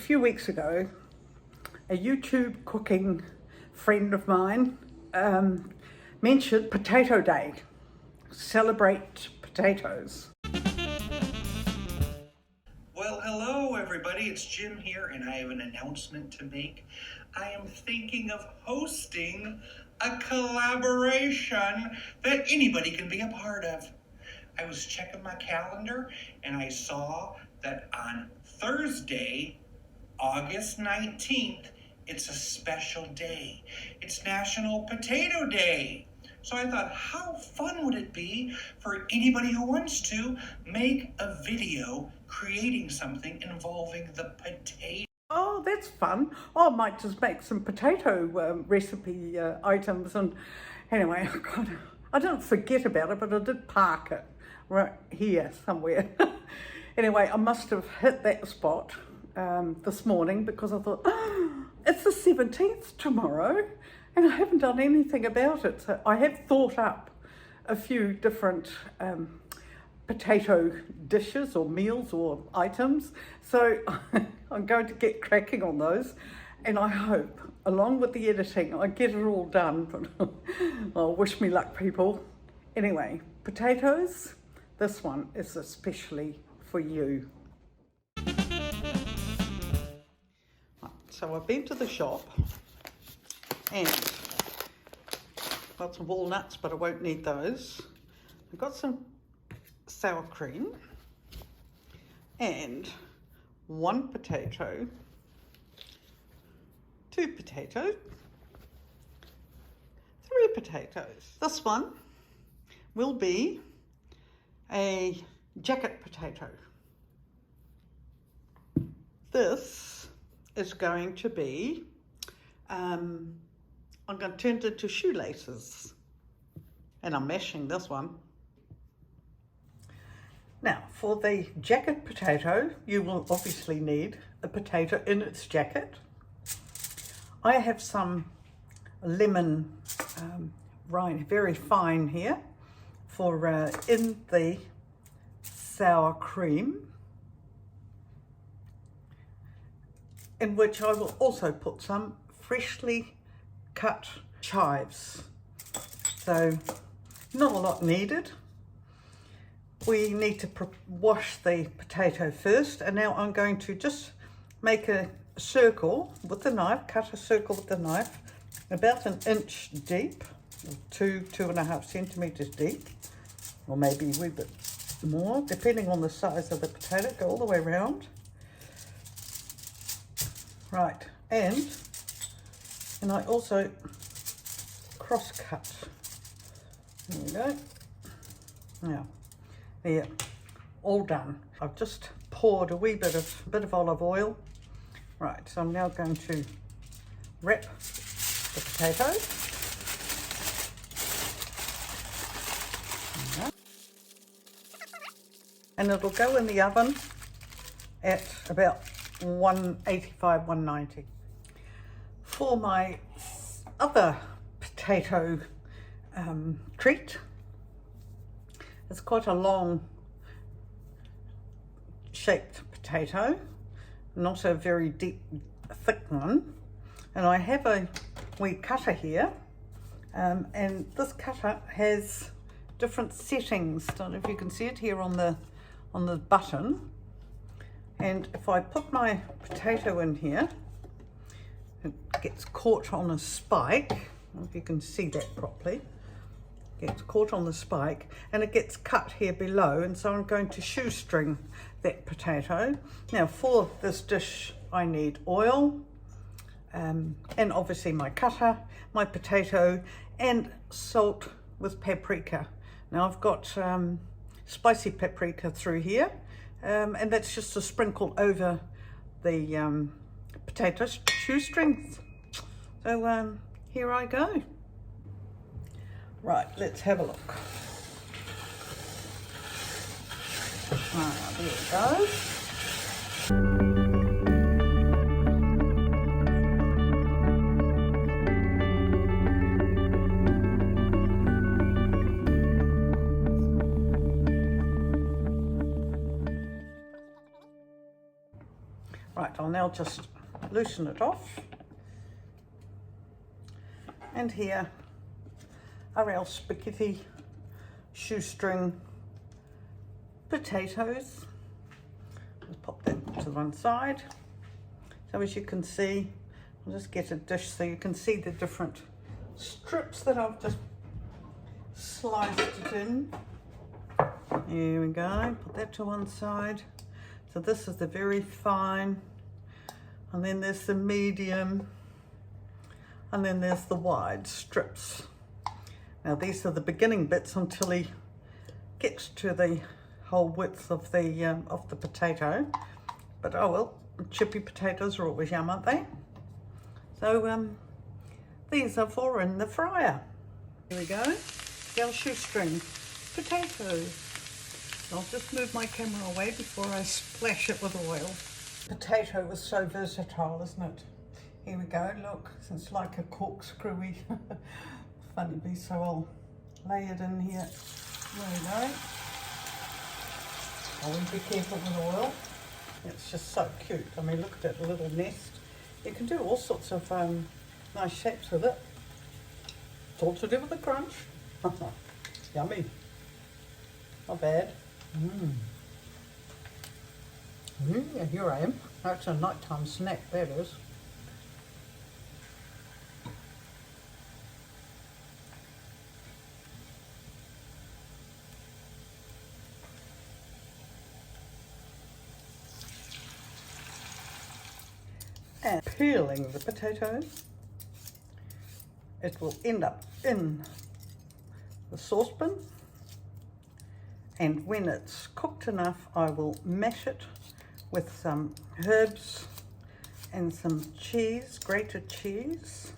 few weeks ago, a YouTube cooking friend of mine mentioned Potato Day. Celebrate potatoes. Well, hello everybody, it's Jim here, and I have an announcement to make. I am thinking of hosting a collaboration that anybody can be a part of. I was checking my calendar and I saw that on Thursday, August 19th, it's a special day. It's National Potato Day. So I thought, how fun would it be for anybody who wants to make a video creating something involving the potato? Oh, that's fun. I might just make some potato recipe items. And anyway, I didn't forget about it, but I did park it right here somewhere. Anyway, I must have hit that spot this morning because I thought, oh, it's the 17th tomorrow and I haven't done anything about it. So I have thought up a few different potato dishes or meals or items. So I'm going to get cracking on those, and I hope, along with the editing, I get it all done. Oh, wish me luck, people. Anyway, potatoes, this one is especially for you. So I've been to the shop and got some walnuts, but I won't need those. I've got some sour cream and 1 potato, 2 potatoes, 3 potatoes. This one will be a jacket potato. This is going to be, I'm going to turn it into shoelaces, and I'm mashing this one. Now, for the jacket potato, you will obviously need a potato in its jacket. I have some lemon rind, very fine here, for in the sour cream, in which I will also put some freshly cut chives. So not a lot needed. We need to wash the potato first, and now I'm going to just make a circle with the knife, cut a circle with the knife, about 1 inch deep, 2.5 centimeters deep, or maybe a wee bit more, depending on the size of the potato. Go all the way around. Right, and I also cross cut. There we go. Now, there, all done. I've just poured a wee bit of olive oil. Right, so I'm now going to wrap the potatoes. And it'll go in the oven at about 185, 190. For my other potato treat, it's quite a long shaped potato, not a very deep, thick one. And I have a wee cutter here, and this cutter has different settings. Don't know if you can see it here on the button. And if I put my potato in here, it gets caught on a spike. I don't know if you can see that properly. It gets caught on the spike and it gets cut here below, and so I'm going to shoestring that potato. Now, for this dish I need oil, and obviously my cutter, my potato, and salt with paprika. Now I've got spicy paprika through here, and that's just a sprinkle over the potato shoestrings. So here I go. Right, let's have a look. There it goes. Right, I'll now just loosen it off. And here are our spaghetti shoestring potatoes. Let's pop that to one side. So as you can see, I'll just get a dish so you can see the different strips that I've just sliced it in. Here we go, put that to one side. So this is the very fine, and then there's the medium, and then there's the wide strips. Now these are the beginning bits until he gets to the whole width of the potato. But oh well, chippy potatoes are always yum, aren't they? So these are for in the fryer. Here we go, our shoestring potatoes. I'll just move my camera away before I splash it with oil. Potato is so versatile, isn't it? Here we go, look, it's like a corkscrewy funny piece, so I'll lay it in here. There we go. I'll be careful with oil. It's just so cute. I mean, look at that little nest. You can do all sorts of nice shapes with it. It's all to do with the crunch. Yummy. Not bad. Yeah, here I am. That's a nighttime snack, that is. And peeling the potatoes, it will end up in the saucepan, and when it's cooked enough I will mash it with some herbs and some cheese, grated cheese,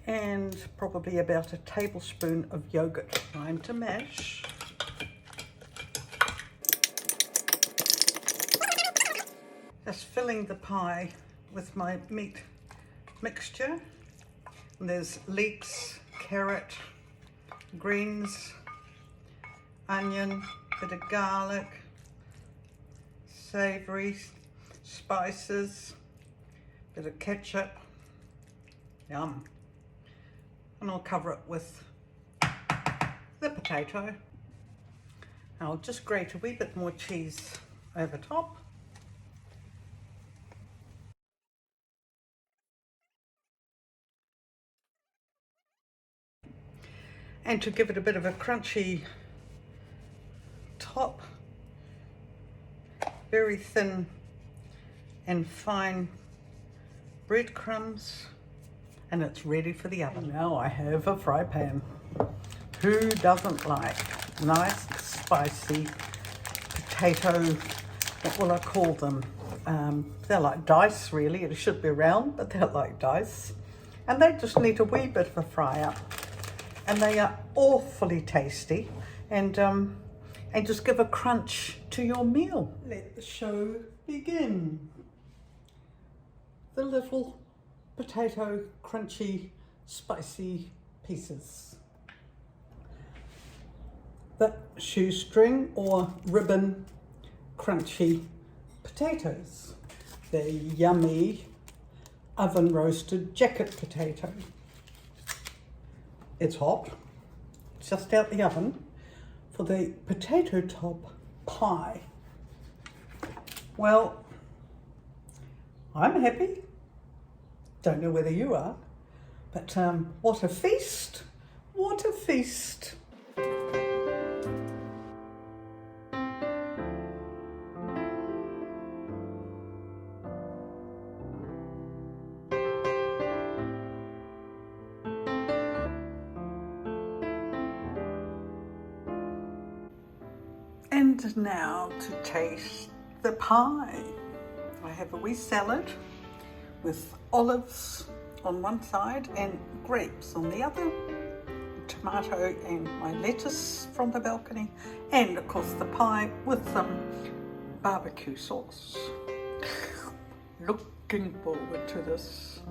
and probably about a tablespoon of yogurt. Time to mash. Just filling the pie with my meat mixture. And there's leeks, carrot, greens, onion, bit of garlic, savoury spices, bit of ketchup. Yum. And I'll cover it with the potato. I'll just grate a wee bit more cheese over top. And to give it a bit of a crunchy top, very thin and fine breadcrumbs, and it's ready for the oven. Now I have a fry pan. Who doesn't like nice spicy potato, what will I call them? They're like dice really. It should be round, but they're like dice. And they just need a wee bit of a fry up. And they are awfully tasty, and just give a crunch to your meal. Let the show begin. The little potato crunchy spicy pieces. The shoestring or ribbon crunchy potatoes. The yummy oven roasted jacket potato. It's hot, just out the oven, for the potato top pie. Well, I'm happy. Don't know whether you are, but what a feast, what a feast. And now to taste the pie. I have a wee salad with olives on one side and grapes on the other, tomato and my lettuce from the balcony, and of course the pie with some barbecue sauce. Looking forward to this.